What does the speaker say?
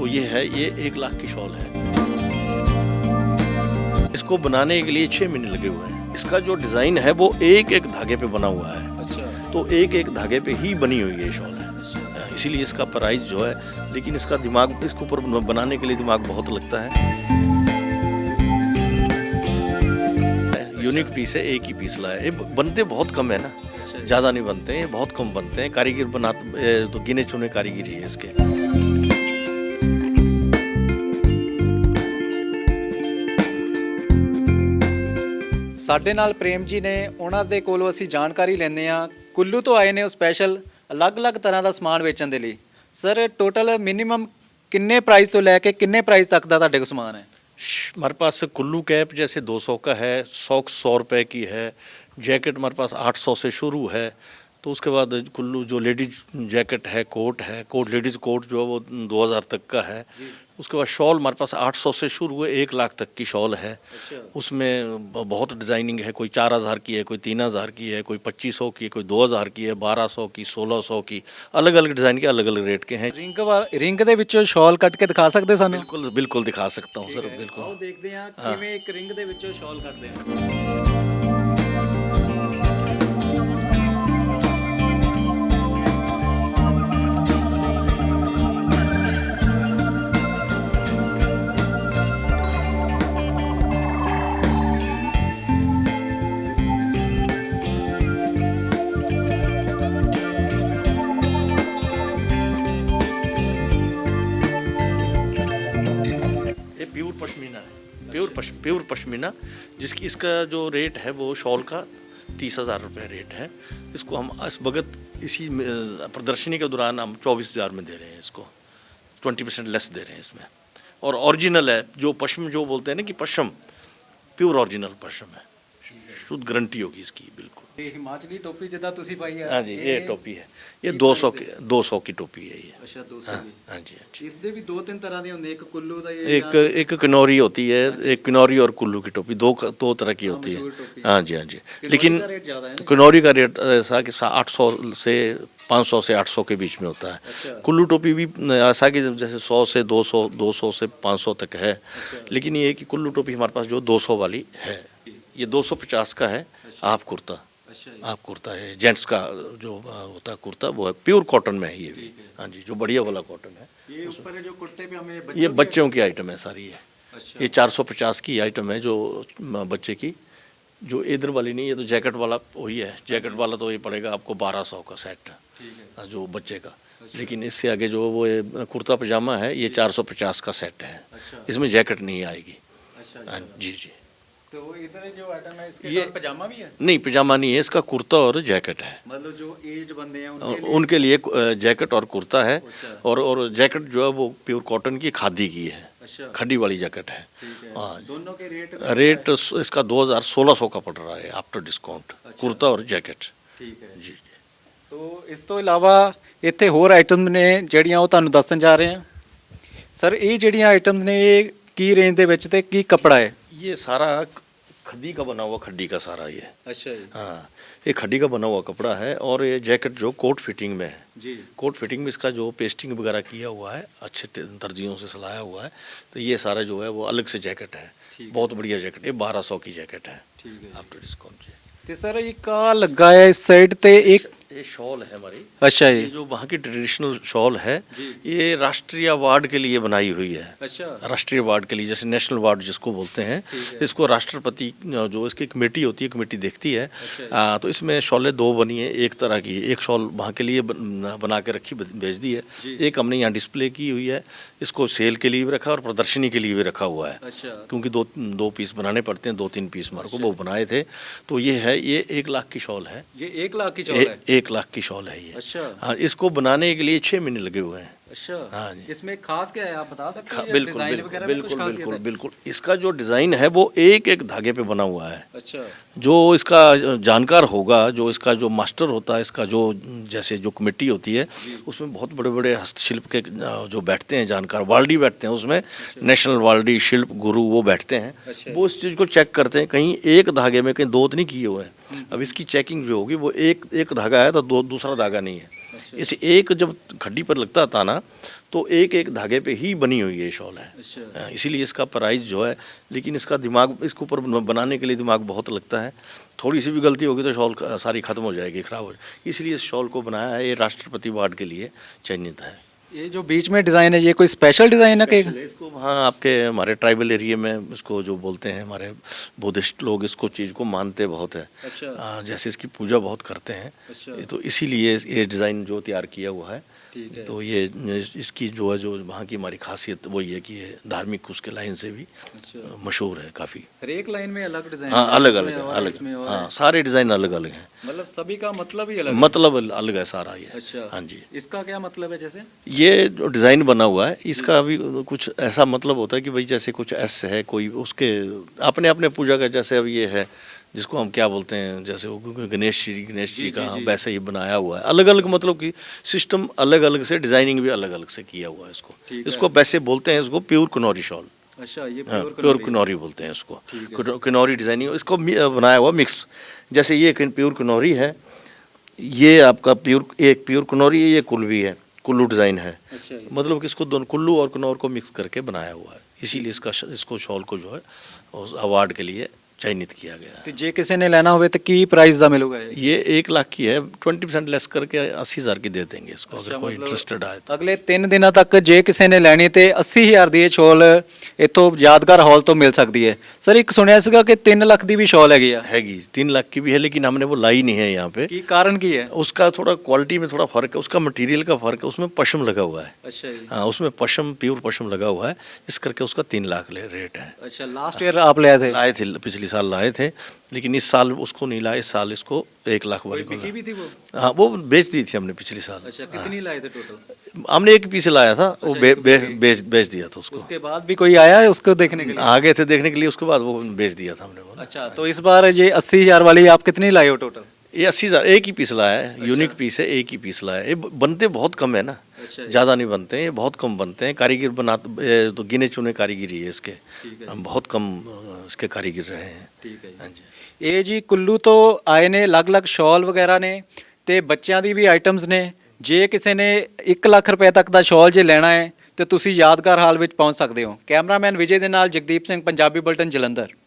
तो ये 1 लाख की शॉल है। इसको बनाने के लिए 6 महीने लगे हुए हैं। इसका जो डिज़ाइन है वो एक एक धागे पे बना हुआ है। अच्छा। तो एक एक धागे पे ही बनी हुई है ये शॉल है। इसीलिए इसका प्राइस जो है, लेकिन इसका दिमाग, इसके ऊपर बनाने के लिए दिमाग बहुत लगता है। यूनिक पीस है, एक ही पीस लाया। ये बनते बहुत कम है ना, ज़्यादा नहीं बनते हैं, ये बहुत कम बनते हैं। कारीगर तो गिने चुने कारीगर है इसके। ਸਾਡੇ ਨਾਲ ਪ੍ਰੇਮ ਜੀ ਨੇ, ਉਹਨਾਂ ਦੇ ਕੋਲੋਂ ਅਸੀਂ ਜਾਣਕਾਰੀ ਲੈਂਦੇ ਆ। ਕੁੱਲੂ ਤੋਂ ਆਏ ਨੇ ਉਹ ਸਪੈਸ਼ਲ ਅਲੱਗ-ਅਲੱਗ ਤਰ੍ਹਾਂ ਦਾ ਸਮਾਨ ਵੇਚਣ ਦੇ ਲਈ। ਸਰ टोटल मिनिमम किन्ने प्राइस तो लैके किन्ने प्राइस तक का ਤੁਹਾਡੇ ਕੋਲ समान है? हमारे पास कुल्लू कैप जैसे 200 का है, सॉक्स 100 रुपये की है, जैकेट हमारे पास 800 से शुरू है। तो उसके बाद कुल्लू जो लेडीज जैकेट है, कोट लेडीज़ कोट जो है वो 2000 तक का है। उसके बाद शॉल हमारे पास 800 से शुरू है, 1 लाख तक की शॉल है। उसमें बहुत डिज़ाइनिंग है, कोई 4000 की है, कोई 3000 की है, कोई 2500 की है, कोई 2000 की है, 1200 की, 1600 की, अलग अलग डिज़ाइन के अलग अलग रेट के हैं। ਰਿੰਗ ਦੇ ਵਿੱਚੋਂ ਸ਼ਾਲ ਕੱਟ ਕੇ ਦਿਖਾ ਸਕਦੇ ਸਾਨੂੰ? बिल्कुल बिल्कुल दिखा सकता हूँ सर, बिल्कुल। ਆਓ ਦੇਖਦੇ ਹਾਂ ਕਿਵੇਂ ਇੱਕ ਰਿੰਗ ਦੇ ਵਿੱਚੋਂ ਸ਼ਾਲ ਕੱਟਦੇ ਹਾਂ। प्योर पश्मीना, जिसकी इसका जो रेट है वो शॉल का 30,000 रुपये रेट है। इसको हम इस वक्त इसी प्रदर्शनी के दौरान हम 24,000 में दे रहे हैं। इसको 20% लेस दे रहे हैं इसमें। और ओरिजिनल है, जो पश्म जो बोलते हैं ना कि पश्म, प्योर ओरिजिनल पश्म है, शुद्ध गारंटी होगी इसकी, बिल्कुल। हिमाचली टोपी जिदा तुसी पाई है? हाँ जी, ये टोपी है, ये 200 की टोपी है ये। अच्छा, 200 की। हाँ जी, हाँ जी। इसदे भी 2-3 तरह दे होंदे, एक कुल्लू दा, एक किन्नौरी होती है, एक किन्नौरी और कुल्लू की टोपी, दो तरह की होती है। हाँ जी, हाँ जी। लेकिन किन्नौरी का रेट ऐसा कि 800 से 500 से 800 के बीच में होता है। कुल्लू टोपी भी ऐसा कि जैसे 100 से 200, 200 से 500 तक है। लेकिन ये कि कुल्लू टोपी हमारे पास जो 200 वाली है, ये 250 का है। आप कुर्ता है, जेंट्स का जो होता है कुर्ता, वो है प्योर कॉटन में है ये भी। हाँ जी, जो बढ़िया वाला कॉटन है। ये ऊपर है जो कुर्ते पे हमें ये बच्चों की आइटम है सारी है। ये 450 की आइटम है जो बच्चे की। जो इधर वाली नहीं, ये तो जैकेट वाला वही है। जैकेट वाला तो ये पड़ेगा आपको 1200 का सेट, जो बच्चे का। लेकिन इससे आगे जो वो ये कुर्ता पजामा है, ये 450 का सेट है। इसमें जैकेट नहीं आएगी। हाँ जी जी। तो इधर जो आइटम है, इसके साथ पजामा भी है? नहीं, पजामा नहीं है, इसका कुर्ता और जैकेट है। मतलब जो एज्ड बंदे हैं उनके लिए जैकेट और कुर्ता है। और जैकेट जो है वो प्योर कॉटन की, खादी की है। खड्डी वाली जैकेट है। हाँ, दोनों के रेट इसका 2100 का पड़ रहा है आफ्टर डिस्काउंट, कुर्ता और जैकेट। ठीक है जी। तो इस तो इलावा ਇੱਥੇ ਹੋਰ ਆਈਟਮ ਨੇ ਜਿਹੜੀਆਂ ਉਹ ਤੁਹਾਨੂੰ ਦੱਸਣ ਜਾ ਰਹੇ ਹਾਂ। ਸਰ ਇਹ ਜਿਹੜੀਆਂ ਆਈਟਮਸ ਨੇ ਇਹ ਕੀ ਰੇਂਜ ਦੇ ਵਿੱਚ ਤੇ ਕੀ ਕੱਪੜਾ ਹੈ? ये सारा खड्डी का बना हुआ, खड्डी का सारा ये। अच्छा जी। हाँ, ये खड्डी का बना हुआ कपड़ा है। और ये जैकेट जो कोट फिटिंग में है जी। कोट फिटिंग में इसका जो पेस्टिंग वगैरह किया हुआ है, अच्छे दर्जियों से सिलाया हुआ है। तो ये सारा जो है वो अलग से जैकेट है, बहुत बढ़िया जैकेट। ये 1200 की जैकेट है आफ्टर डिस्काउंट जी। ਤੇ ਸਰ ਇੱਕ ਆ ਲੱਗਾ ਹੈ इस साइड ਤੇ एक ये शॉल है हमारी। अच्छा जी। ये जो वहाँ की ट्रेडिशनल शॉल है, ये राष्ट्रीय अवार्ड के लिए बनाई हुई है। अच्छा। राष्ट्रीय अवार्ड के लिए, जैसे नेशनल अवार्ड जिसको बोलते हैं, इसको राष्ट्रपति जो इसकी कमेटी होती है, कमेटी देखती है। तो इसमें शॉलें 2 बनी है, एक तरह की। एक शॉल वहाँ के लिए बना के रखी, भेज दी है। एक हमने यहाँ डिस्प्ले की हुई है, इसको सेल के लिए भी रखा और प्रदर्शनी के लिए भी रखा हुआ है। क्योंकि दो पीस बनाने पड़ते हैं, 2-3 पीस हमारे को वो बनाए थे। तो ये है, ये 1 लाख की शॉल है। ये 1 लाख की शॉल है? 1 लाख की शॉल है ये। अच्छा। हाँ, इसको बनाने के लिए 6 महीने लगे हुए हैं। अच्छा। हाँ जी। इसमें खास क्या है, आप बता सकते हैं? बिल्कुल डिजाइन बिल्कुल वगैरह में कुछ बिल्कुल खासियत बिल्कुल है? बिल्कुल। इसका जो डिज़ाइन है वो एक एक धागे पे बना हुआ है। अच्छा। जो इसका जानकार होगा, जो इसका जो मास्टर होता है, इसका जो जैसे जो कमेटी होती है, उसमें बहुत बड़े बड़े हस्तशिल्प के जो बैठते हैं जानकार, वाल्डी बैठते हैं उसमें। नेशनल वाल्डी शिल्प गुरु वो बैठते हैं। वो इस चीज़ को चेक करते हैं, कहीं एक धागे में कहीं 2 तो नहीं किए हुए हैं। अब इसकी चेकिंग जो होगी वो एक धागा है तो दूसरा धागा नहीं है। इसे एक जब खड्डी पर लगता था ना तो एक एक धागे पे ही बनी हुई ये शॉल है। इसीलिए इसका प्राइस जो है, लेकिन इसका दिमाग, इसके ऊपर बनाने के लिए दिमाग बहुत लगता है। थोड़ी सी भी गलती होगी तो शॉल सारी ख़त्म हो जाएगी, ख़राब हो जाएगी। इसलिए इस शॉल को बनाया है, ये राष्ट्रपति अवार्ड के लिए चयनित है। ये जो बीच में डिज़ाइन है, ये कोई स्पेशल डिज़ाइन है कि? इसको हाँ, आपके हमारे ट्राइबल एरिया में इसको जो बोलते हैं हमारे बुद्धिस्ट लोग, इसको चीज़ को मानते बहुत है। जैसे इसकी पूजा बहुत करते हैं। तो इसीलिए ये डिज़ाइन जो तैयार किया हुआ है। तो ये इसकी जो है, जो वहाँ की हमारी खासियत वही है कि ये धार्मिक उसके लाइन से भी मशहूर है काफ़ी। हर एक लाइन में अलग डिज़ाइन? हाँ, अलग अलग है, अलग। हाँ, सारे डिज़ाइन अलग अलग हैं। मतलब सभी का मतलब ही अलग? मतलब अलग है सारा ये। अच्छा, हाँ जी। इसका क्या मतलब है? जैसे ये जो डिज़ाइन बना हुआ है, इसका भी कुछ ऐसा मतलब होता है कि भाई जैसे कुछ एस है, कोई उसके अपने अपने पूजा का, जैसे अब ये है जिसको हम क्या बोलते हैं, जैसे वो गणेश जी का वैसे ही बनाया हुआ है। अलग अलग मतलब कि सिस्टम अलग अलग से, डिज़ाइनिंग भी अलग अलग से किया हुआ है इसको। इसको वैसे बोलते हैं, इसको प्योर किन्नौरी शॉल। अच्छा, ये प्योर किन्नौरी बोलते हैं इसको। किन्नौरी डिज़ाइनिंग इसको बनाया हुआ मिक्स। जैसे ये प्योर किन्नौरी है, ये आपका एक प्योर किन्नौरी है, ये कुल्लू है, कुल्लू डिज़ाइन है। मतलब कि इसको दोनों कुल्लू और किन्नौर को मिक्स करके बनाया हुआ है। इसीलिए इसको शॉल को जो है अवार्ड के लिए चयनित किया गया है। तो जे किसी ने लेना होवे तो की प्राइस दा मिलेगा? ये 1 लाख की है, 20% लेस करके 80,000 की दे देंगे इसको। अगर कोई इंटरेस्टेड आए तो अगले 3 ਦਿਨਾਂ ਤੱਕ ਜੇ ਕਿਸੇ ਨੇ ਲੈਣੀ ਤੇ 80,000 ਦੀ ਇਹ ਸ਼ਾਲ ਇੱਥੋਂ ਯਾਦਗਾਰ ਹਾਲ ਤੋਂ ਮਿਲ ਸਕਦੀ ਹੈ। ਸਰ ਇੱਕ ਸੁਣਿਆ ਸੀਗਾ ਕਿ 3 ਲੱਖ ਦੀ ਵੀ ਸ਼ਾਲ ਹੈਗੀ ਆ? हैगी 3 लाख की भी है, लेकिन हमने वो लाई नहीं है यहाँ पे। ਕੀ ਕਾਰਨ ਕੀ ਹੈ? उसका थोड़ा क्वालिटी में थोड़ा फ़र्क है, उसका मटेरियल का फ़र्क है, उसमें पशम लगा हुआ है। अच्छा जी। हाँ, उसमें पशम, प्योर पशम लगा हुआ है, इस करके उसका 3 लाख रेट है। अच्छा, लास्ट ईयर आप लाए थे? लाए थे, पिछले साल लाए थे, लेकिन इस साल उसको नहीं लाए। इस साल इसको 1 लाख वाली को बिकी भी थी वो? हाँ, वो बेच दी थी हमने पिछले साल। अच्छा, कितनी लाए थे टोटल? हमने एक पीस लाया था, वो बेच दिया था उसको। उसके बाद भी कोई आया है उसको देखने के लिए? आ गए थे देखने के लिए, उसके बाद वो बेच दिया था हमने वो। अच्छा, तो इस बार ये 80,000 वाली आप कितनी लाए हो टोटल? ये 80,000 एक ही पीस लाया है। यूनिक पीस है, एक ही पीस लाया है। ये बनते बहुत कम है ना, ज़्यादा नहीं बनते हैं, ये बहुत कम बनते हैं। कारीगर तो गिने चुने कारीगिरी है इसके, हम बहुत कम इसके कारीगर रहे हैं। ठीक है। हाँ जी। ਇਹ ਜੀ ਕੁੱਲੂ ਤੋਂ ਆਏ ਨੇ, ਅਲੱਗ-ਅਲੱਗ ਸ਼ਾਲ ਵਗੈਰਾ ਨੇ ਤੇ ਬੱਚਿਆਂ ਦੀ ਵੀ ਆਈਟਮਸ ਨੇ। ਜੇ ਕਿਸੇ ਨੇ 1 ਲੱਖ ਰੁਪਏ ਤੱਕ ਦਾ ਸ਼ਾਲ ਜੇ ਲੈਣਾ ਹੈ ਤੇ ਤੁਸੀਂ ਯਾਦਗਾਰ ਹਾਲ ਵਿੱਚ ਪਹੁੰਚ ਸਕਦੇ ਹੋ। ਕੈਮਰਾਮੈਨ ਵਿਜੇ ਦੇ ਨਾਲ ਜਗਦੀਪ ਸਿੰਘ, ਪੰਜਾਬੀ ਬੁਲਟਨ, ਜਲੰਧਰ।